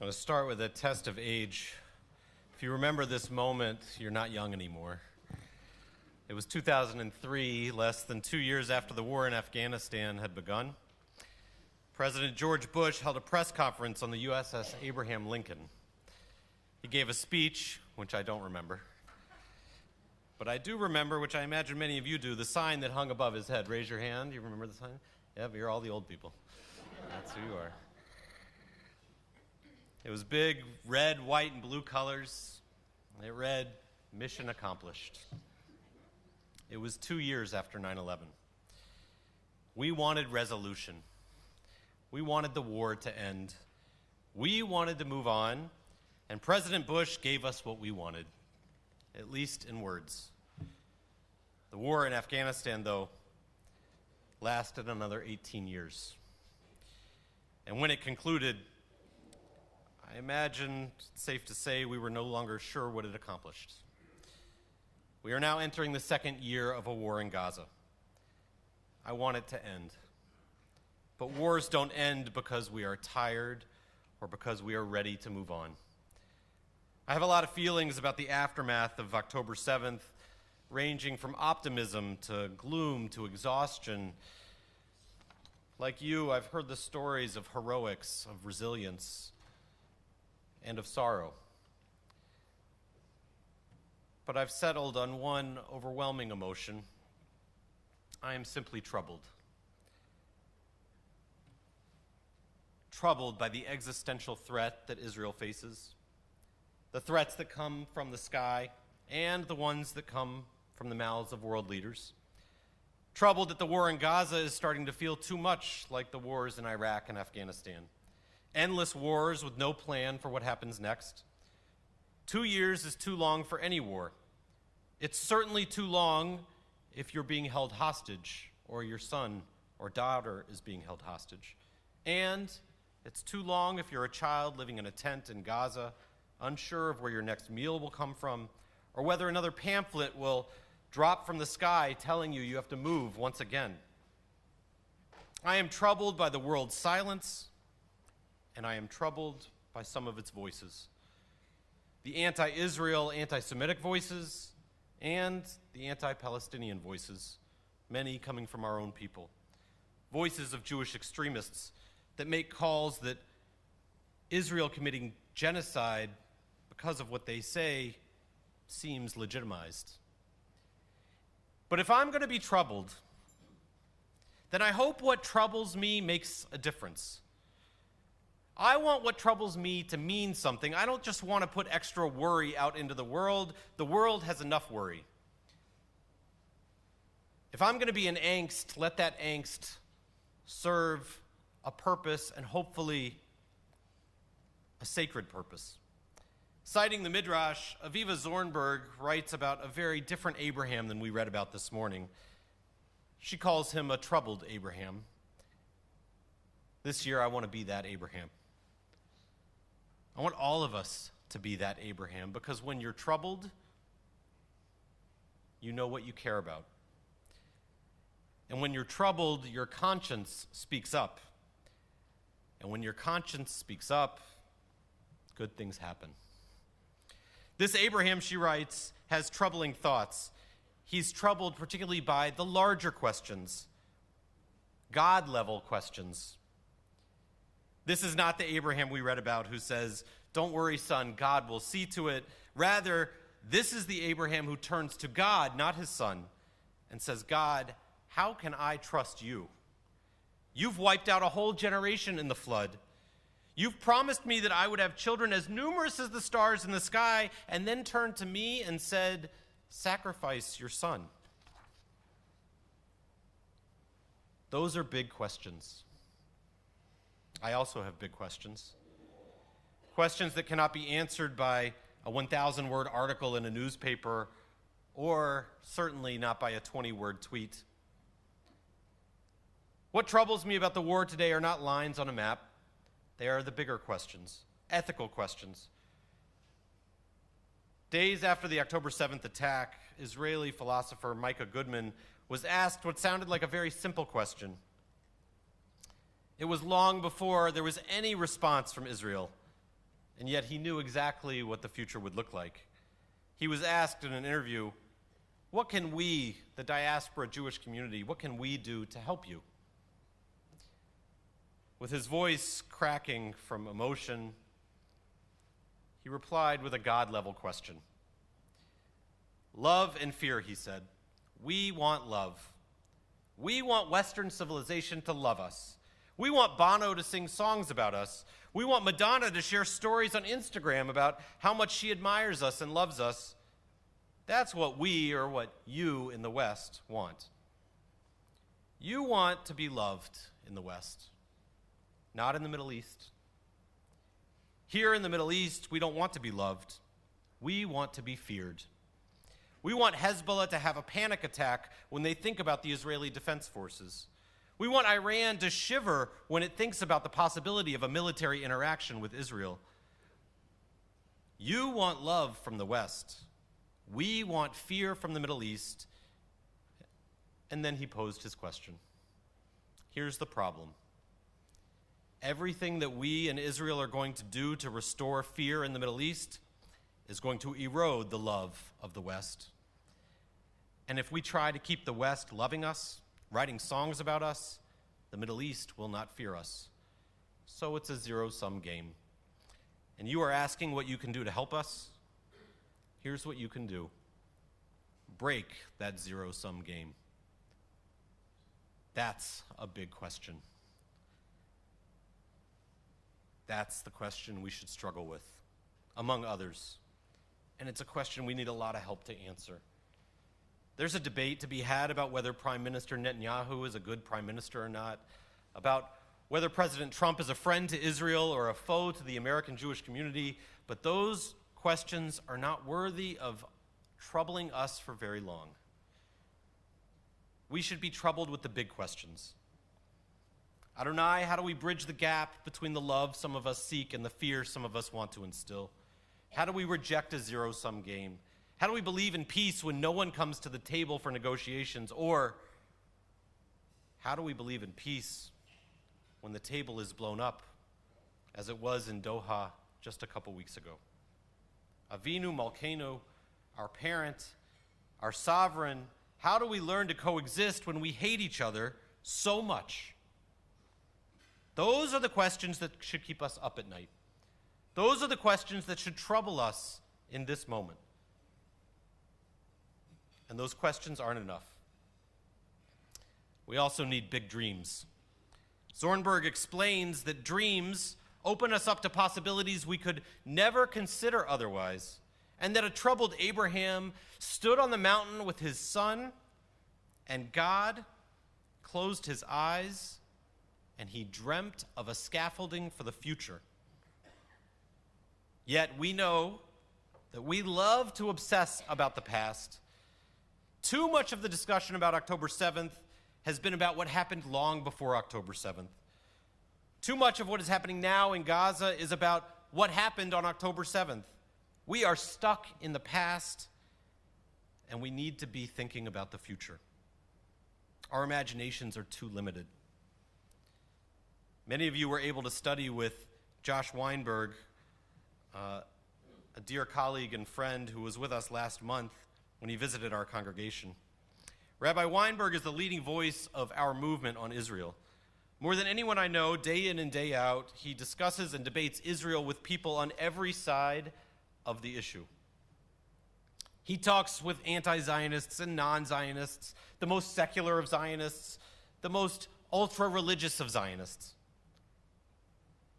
I'm going to start with a test of age. If you remember this moment, you're not young anymore. It was 2003, less than 2 years after the war in Afghanistan had begun. President George Bush held a press conference on the USS Abraham Lincoln. He gave a speech, which I don't remember. But I do remember, which I imagine many of you do, the sign that hung above his head. Raise your hand. You remember the sign? Yeah, but you're all the old people. That's who you are. It was big, red, white, and blue colors. It read, "Mission accomplished." It was 2 years after 9/11. We wanted resolution. We wanted the war to end. We wanted to move on, and President Bush gave us what we wanted, at least in words. The war in Afghanistan, though, lasted another 18 years. And when it concluded, I imagine it's safe to say we were no longer sure what it accomplished. We are now entering the second year of a war in Gaza. I want it to end. But wars don't end because we are tired or because we are ready to move on. I have a lot of feelings about the aftermath of October 7th, ranging from optimism to gloom to exhaustion. Like you, I've heard the stories of heroics, of resilience, and of sorrow. But I've settled on one overwhelming emotion. I am simply troubled. Troubled by the existential threat that Israel faces, the threats that come from the sky, and the ones that come from the mouths of world leaders. Troubled that the war in Gaza is starting to feel too much like the wars in Iraq and Afghanistan. Endless wars with no plan for what happens next. 2 years is too long for any war. It's certainly too long if you're being held hostage, or your son or daughter is being held hostage. And it's too long if you're a child living in a tent in Gaza, unsure of where your next meal will come from, or whether another pamphlet will drop from the sky telling you have to move once again. I am troubled by the world's silence, and I am troubled by some of its voices. The anti-Israel, anti-Semitic voices, and the anti-Palestinian voices, many coming from our own people. Voices of Jewish extremists that make calls that Israel committing genocide because of what they say seems legitimized. But if I'm going to be troubled, then I hope what troubles me makes a difference. I want what troubles me to mean something. I don't just want to put extra worry out into the world. The world has enough worry. If I'm going to be in angst, let that angst serve a purpose, and hopefully a sacred purpose. Citing the Midrash, Aviva Zornberg writes about a very different Abraham than we read about this morning. She calls him a troubled Abraham. This year, I want to be that Abraham. I want all of us to be that Abraham, because when you're troubled, you know what you care about. And when you're troubled, your conscience speaks up. And when your conscience speaks up, good things happen. This Abraham, she writes, has troubling thoughts. He's troubled particularly by the larger questions, God-level questions. This is not the Abraham we read about who says, "Don't worry, son, God will see to it." Rather, this is the Abraham who turns to God, not his son, and says, "God, how can I trust you? You've wiped out a whole generation in the flood. You've promised me that I would have children as numerous as the stars in the sky," and then turned to me and said, "Sacrifice your son." Those are big questions. I also have big questions. Questions that cannot be answered by a 1,000-word article in a newspaper, or certainly not by a 20-word tweet. What troubles me about the war today are not lines on a map. They are the bigger questions, ethical questions. Days after the October 7th attack, Israeli philosopher Micah Goodman was asked what sounded like a very simple question. It was long before there was any response from Israel. and yet he knew exactly what the future would look like. He was asked in an interview, "What can we, the diaspora Jewish community, what can we do to help you?" With his voice cracking from emotion, he replied with a God-level question. "Love and fear," he said. "We want love. We want Western civilization to love us. We want Bono to sing songs about us. We want Madonna to share stories on Instagram about how much she admires us and loves us. That's what we, or what you in the West, want. You want to be loved in the West, not in the Middle East. Here in the Middle East, we don't want to be loved. We want to be feared. We want Hezbollah to have a panic attack when they think about the Israeli Defense Forces. We want Iran to shiver when it thinks about the possibility of a military interaction with Israel. You want love from the West. We want fear from the Middle East." And then he posed his question. Here's the problem. Everything that we and Israel are going to do to restore fear in the Middle East is going to erode the love of the West. And if we try to keep the West loving us, writing songs about us, the Middle East will not fear us. So it's a zero-sum game. And you are asking what you can do to help us? Here's what you can do. Break that zero-sum game. That's a big question. That's the question we should struggle with, among others. And it's a question we need a lot of help to answer. There's a debate to be had about whether Prime Minister Netanyahu is a good prime minister or not, about whether President Trump is a friend to Israel or a foe to the American Jewish community, but those questions are not worthy of troubling us for very long. We should be troubled with the big questions. Adonai, how do we bridge the gap between the love some of us seek and the fear some of us want to instill? How do we reject a zero-sum game? How do we believe in peace when no one comes to the table for negotiations? Or how do we believe in peace when the table is blown up, as it was in Doha just a couple weeks ago? Avinu Malkeinu, our parent, our sovereign, how do we learn to coexist when we hate each other so much? Those are the questions that should keep us up at night. Those are the questions that should trouble us in this moment. And those questions aren't enough. We also need big dreams. Zornberg explains that dreams open us up to possibilities we could never consider otherwise, and that a troubled Abraham stood on the mountain with his son, and God closed his eyes, and he dreamt of a scaffolding for the future. Yet we know that we love to obsess about the past. Too much of the discussion about October 7th has been about what happened long before October 7th. Too much of what is happening now in Gaza is about what happened on October 7th. We are stuck in the past, and we need to be thinking about the future. Our imaginations are too limited. Many of you were able to study with Josh Weinberg, a dear colleague and friend who was with us last month when he visited our congregation. Rabbi Weinberg is the leading voice of our movement on Israel. More than anyone I know, day in and day out, he discusses and debates Israel with people on every side of the issue. He talks with anti-Zionists and non-Zionists, the most secular of Zionists, the most ultra-religious of Zionists.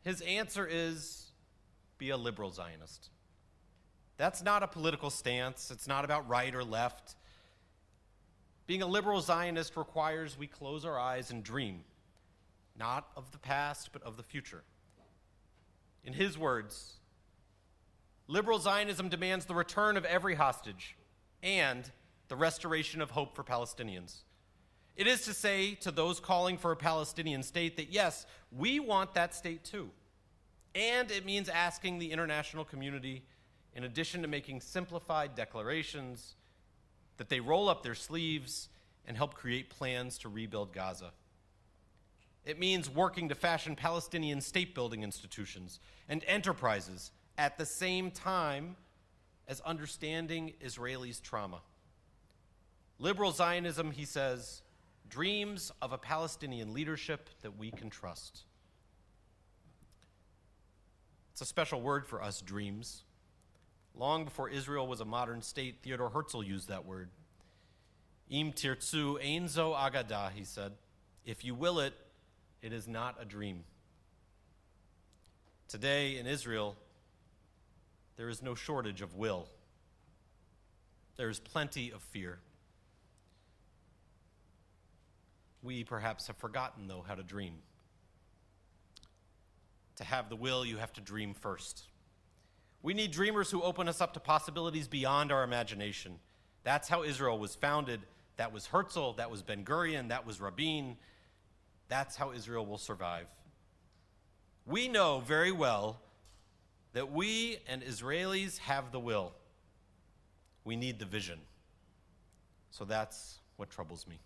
His answer is, be a liberal Zionist. That's not a political stance. It's not about right or left. Being a liberal Zionist requires we close our eyes and dream, not of the past, but of the future. In his words, liberal Zionism demands the return of every hostage and the restoration of hope for Palestinians. It is to say to those calling for a Palestinian state that, yes, we want that state too. And it means asking the international community, in addition to making simplified declarations, that they roll up their sleeves and help create plans to rebuild Gaza. It means working to fashion Palestinian state-building institutions and enterprises at the same time as understanding Israelis' trauma. Liberal Zionism, he says, dreams of a Palestinian leadership that we can trust. It's a special word for us, dreams. Long before Israel was a modern state, Theodor Herzl used that word. Im tirtzu ein zo agada, he said. If you will it, it is not a dream. Today in Israel, there is no shortage of will. There is plenty of fear. We perhaps have forgotten, though, how to dream. To have the will, you have to dream first. We need dreamers who open us up to possibilities beyond our imagination. That's how Israel was founded. That was Herzl, that was Ben-Gurion, that was Rabin. That's how Israel will survive. We know very well that we and Israelis have the will. We need the vision. So that's what troubles me.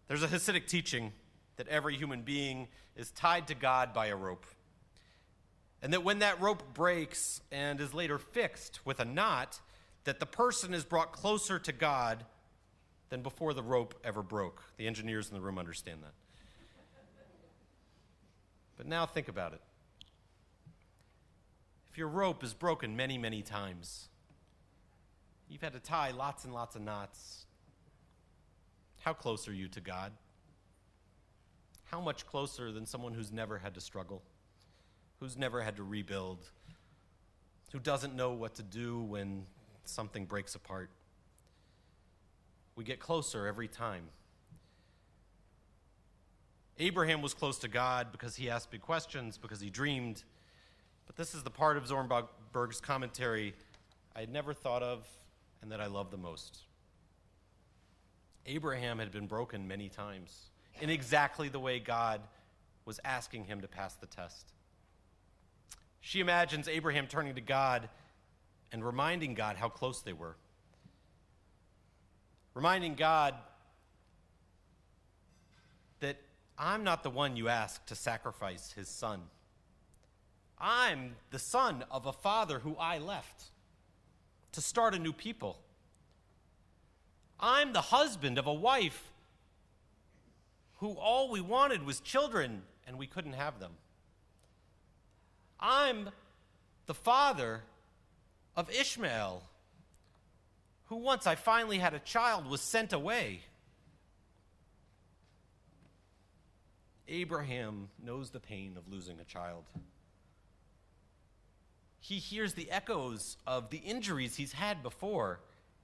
There's a Hasidic teaching that every human being is tied to God by a rope, and that when that rope breaks and is later fixed with a knot, that the person is brought closer to God than before the rope ever broke. The engineers in the room understand that. But now think about it. If your rope is broken many, many times, you've had to tie lots and lots of knots, how close are you to God? How much closer than someone who's never had to struggle, who's never had to rebuild, who doesn't know what to do when something breaks apart? We get closer every time. Abraham was close to God because he asked big questions, because he dreamed. But this is the part of Zornberg's commentary I had never thought of and that I love the most. Abraham had been broken many times in exactly the way God was asking him to pass the test. She imagines Abraham turning to God and reminding God how close they were. Reminding God that I'm not the one you asked to sacrifice his son. I'm the son of a father who I left to start a new people. I'm the husband of a wife who all we wanted was children and we couldn't have them. I'm the father of Ishmael, who once I finally had a child was sent away. Abraham knows the pain of losing a child. He hears the echoes of the injuries he's had before,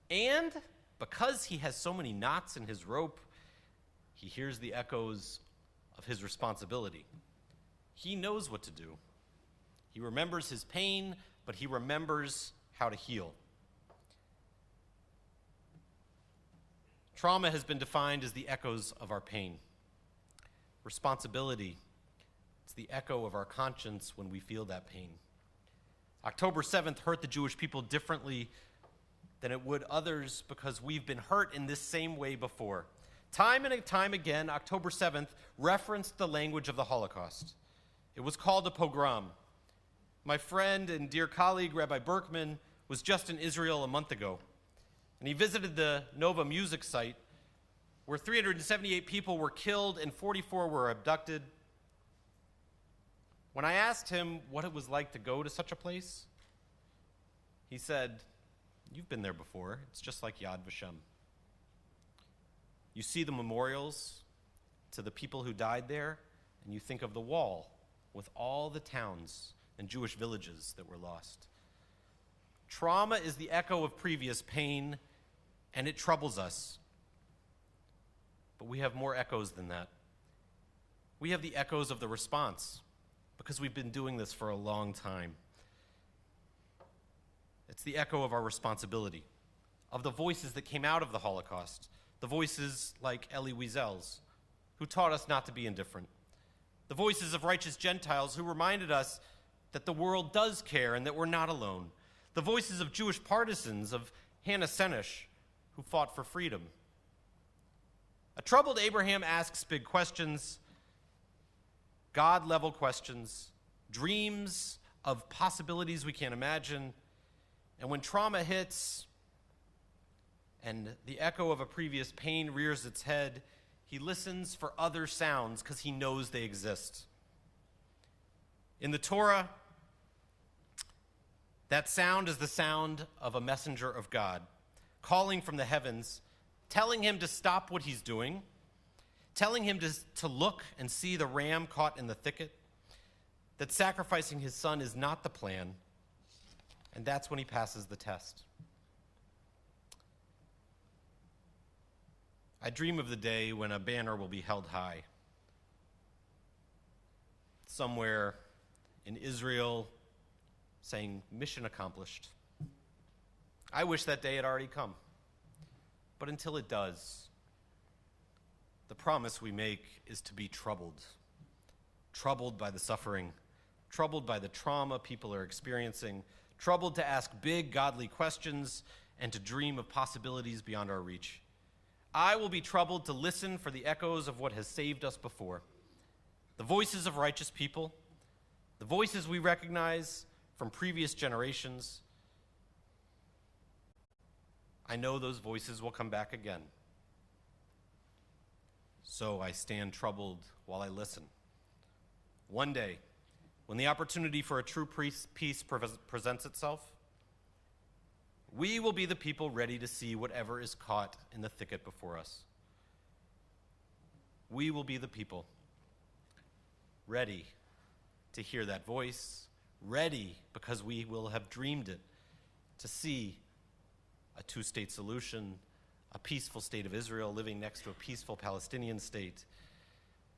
and because he has so many knots in his rope, he hears the echoes of his responsibility. He knows what to do. He remembers his pain, but he remembers how to heal. Trauma has been defined as the echoes of our pain. Responsibility, it's the echo of our conscience when we feel that pain. October 7th hurt the Jewish people differently than it would others because we've been hurt in this same way before. Time and time again, October 7th referenced the language of the Holocaust. It was called a pogrom. My friend and dear colleague, Rabbi Berkman, was just in Israel a month ago, and he visited the Nova music site where 378 people were killed and 44 were abducted. When I asked him what it was like to go to such a place, he said, "You've been there before. It's just like Yad Vashem. You see the memorials to the people who died there, and you think of the wall with all the towns and Jewish villages that were lost." Trauma is the echo of previous pain, and it troubles us. But we have more echoes than that. We have the echoes of the response, because we've been doing this for a long time. It's the echo of our responsibility, of the voices that came out of the Holocaust, the voices like Elie Wiesel's, who taught us not to be indifferent, the voices of righteous Gentiles who reminded us that the world does care and that we're not alone, the voices of Jewish partisans, of Hannah Senesh, who fought for freedom. A troubled Abraham asks big questions, God-level questions, dreams of possibilities we can't imagine. And when trauma hits and the echo of a previous pain rears its head, he listens for other sounds because he knows they exist. In the Torah, that sound is the sound of a messenger of God, calling from the heavens, telling him to stop what he's doing, telling him to look and see the ram caught in the thicket, that sacrificing his son is not the plan, and that's when he passes the test. I dream of the day when a banner will be held high somewhere in Israel saying, "Mission accomplished." I wish that day had already come. But until it does, the promise we make is to be troubled. Troubled by the suffering, troubled by the trauma people are experiencing, troubled to ask big godly questions and to dream of possibilities beyond our reach. I will be troubled to listen for the echoes of what has saved us before. The voices of righteous people, the voices we recognize from previous generations. I know those voices will come back again. So I stand troubled while I listen. One day, when the opportunity for a true peace presents itself, we will be the people ready to see whatever is caught in the thicket before us. We will be the people ready to hear that voice, ready because we will have dreamed it, to see a two-state solution, a peaceful state of Israel living next to a peaceful Palestinian state,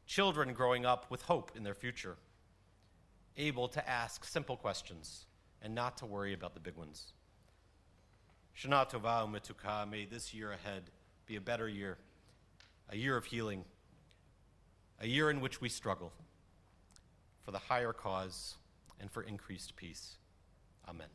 children growing up with hope in their future, able to ask simple questions and not to worry about the big ones. Shana Tova U'Metuka, may this year ahead be a better year, a year of healing, a year in which we struggle for the higher cause and for increased peace. Amen.